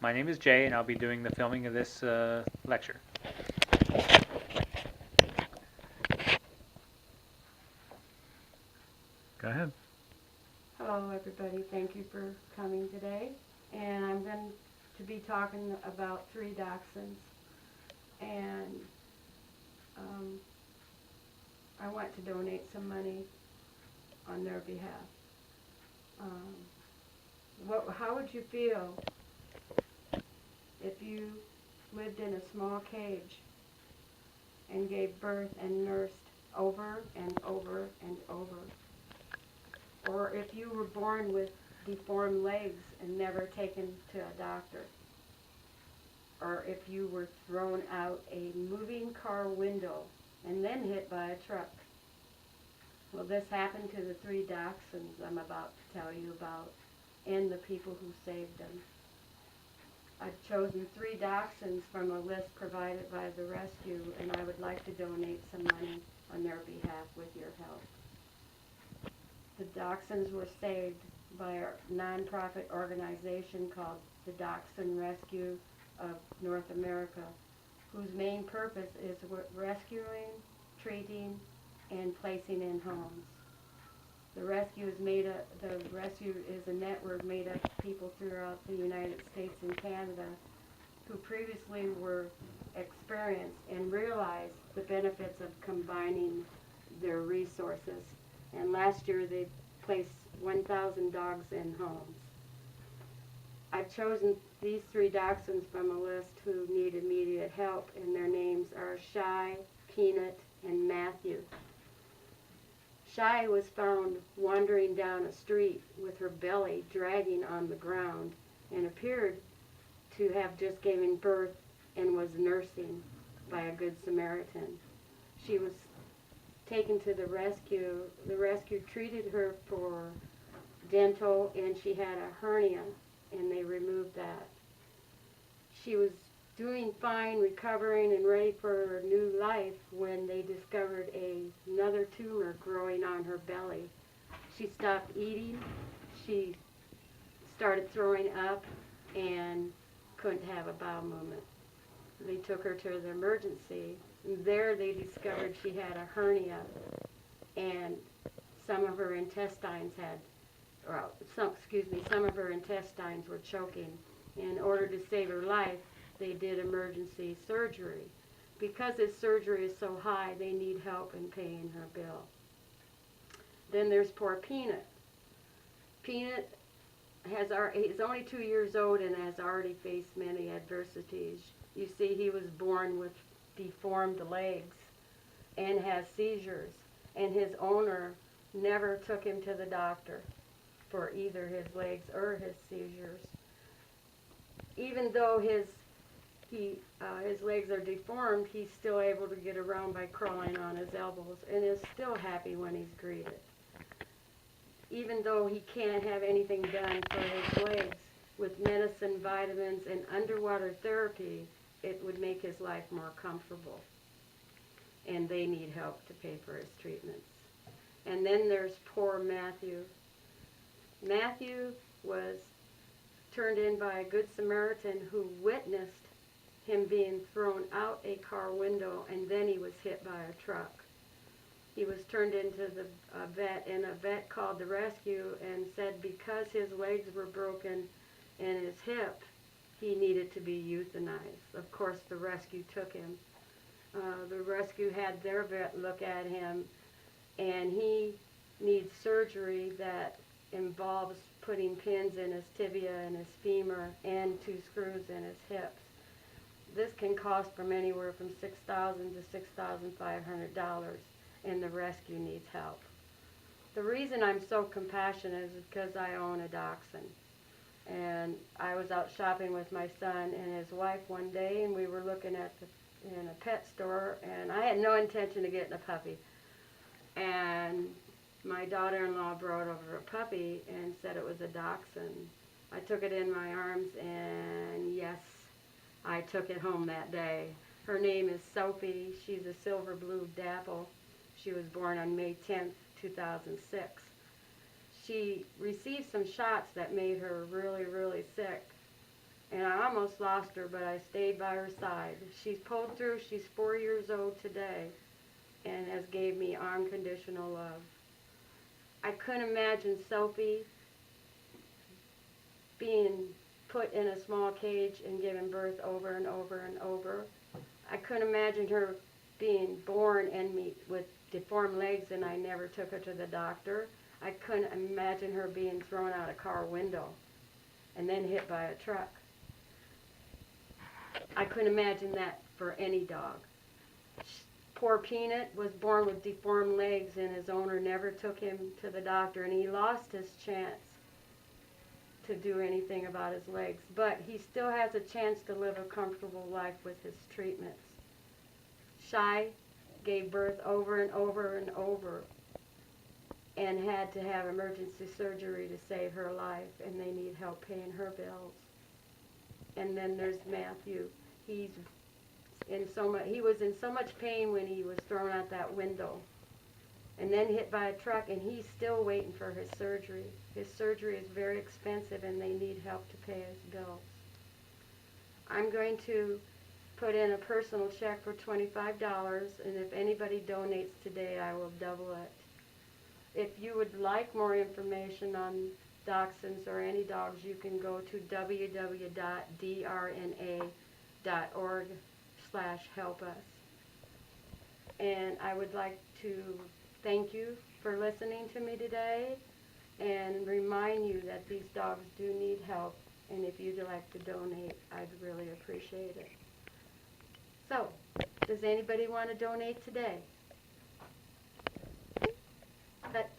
My name is Jay, and I'll be doing the filming of this lecture. Go ahead. Hello everybody, thank you for coming today. And I'm going to be talking about 3 dachshunds. And um, I want to donate some money on their behalf. Um, how would you feel if you lived in a small cage and gave birth and nursed over and over and over? Or if you were born with deformed legs and never taken to a doctor? Or if you were thrown out a moving car window and then hit by a truck? Well, this happened to the 3 dachshunds I'm about to tell you about and the people who saved them. I've chosen 3 dachshunds from a list provided by the rescue, and I would like to donate some money on their behalf with your help. The dachshunds were saved by a non-profit organization called the Dachshund Rescue of North America, whose main purpose is rescuing, treating, and placing in homes. The rescue is a network made up of people throughout the United States and Canada who previously were experienced and realized the benefits of combining their resources. And last year they placed 1,000 dogs in homes. I've chosen these 3 dachshunds from a list who need immediate help, and their names are Shy, Peanut, and Matthew. Shy was found wandering down a street with her belly dragging on the ground and appeared to have just given birth and was nursing by a good Samaritan. She was taken to the rescue. The rescue treated her for dental, and she had a hernia, and they removed that. She was doing fine, recovering, and ready for her new life when they discovered another tumor growing on her belly. She stopped eating, she started throwing up, and couldn't have a bowel movement. They took her to the emergency, and there they discovered she had a hernia, and some of her intestines some of her intestines were choking. In order to save her life, they did emergency surgery. Because this surgery is so high, they need help in paying her bill. Then there's poor Peanut. Peanut he's only 2 years old and has already faced many adversities. You see, he was born with deformed legs and has seizures, and his owner never took him to the doctor for either his legs or his seizures. Even though his legs are deformed, he's still able to get around by crawling on his elbows and is still happy when he's greeted. Even though he can't have anything done for his legs, with medicine, vitamins, and underwater therapy, it would make his life more comfortable. And they need help to pay for his treatments. And then there's poor Matthew. Matthew was turned in by a good Samaritan who witnessed him being thrown out a car window, and then he was hit by a truck. He was turned into the vet, and a vet called the rescue and said because his legs were broken and his hip, he needed to be euthanized. Of course, the rescue took him. The rescue had their vet look at him, and he needs surgery that involves putting pins in his tibia and his femur and 2 screws in his hips. This can cost from anywhere from $6,000 to $6,500, and the rescue needs help. The reason I'm so compassionate is because I own a dachshund. And I was out shopping with my son and his wife one day, and we were looking in a pet store, and I had no intention of getting a puppy. And my daughter-in-law brought over a puppy and said it was a dachshund. I took it in my arms, and yes, I took it home that day. Her name is Sophie. She's a silver blue dapple. She was born on May 10th, 2006. She received some shots that made her really, really sick. And I almost lost her, but I stayed by her side. She's pulled through. She's 4 years old today and has gave me unconditional love. I couldn't imagine Sophie being put in a small cage and given birth over and over and over. I couldn't imagine her being born and me with deformed legs and I never took her to the doctor. I couldn't imagine her being thrown out a car window and then hit by a truck. I couldn't imagine that for any dog. Poor Peanut was born with deformed legs and his owner never took him to the doctor and he lost his chance to do anything about his legs. But he still has a chance to live a comfortable life with his treatments. Shy gave birth over and over and over and had to have emergency surgery to save her life, and they need help paying her bills. And then there's Matthew. He was in so much pain when he was thrown out that window and then hit by a truck, and he's still waiting for his surgery. His surgery is very expensive and they need help to pay his bills. I'm going to put in a personal check for $25, and if anybody donates today, I will double it. If you would like more information on Dachshunds or any dogs, you can go to www.drna.org/helpus. And I would like to thank you for listening to me today and remind you that these dogs do need help, and if you'd like to donate, I'd really appreciate it. So, does anybody want to donate today? But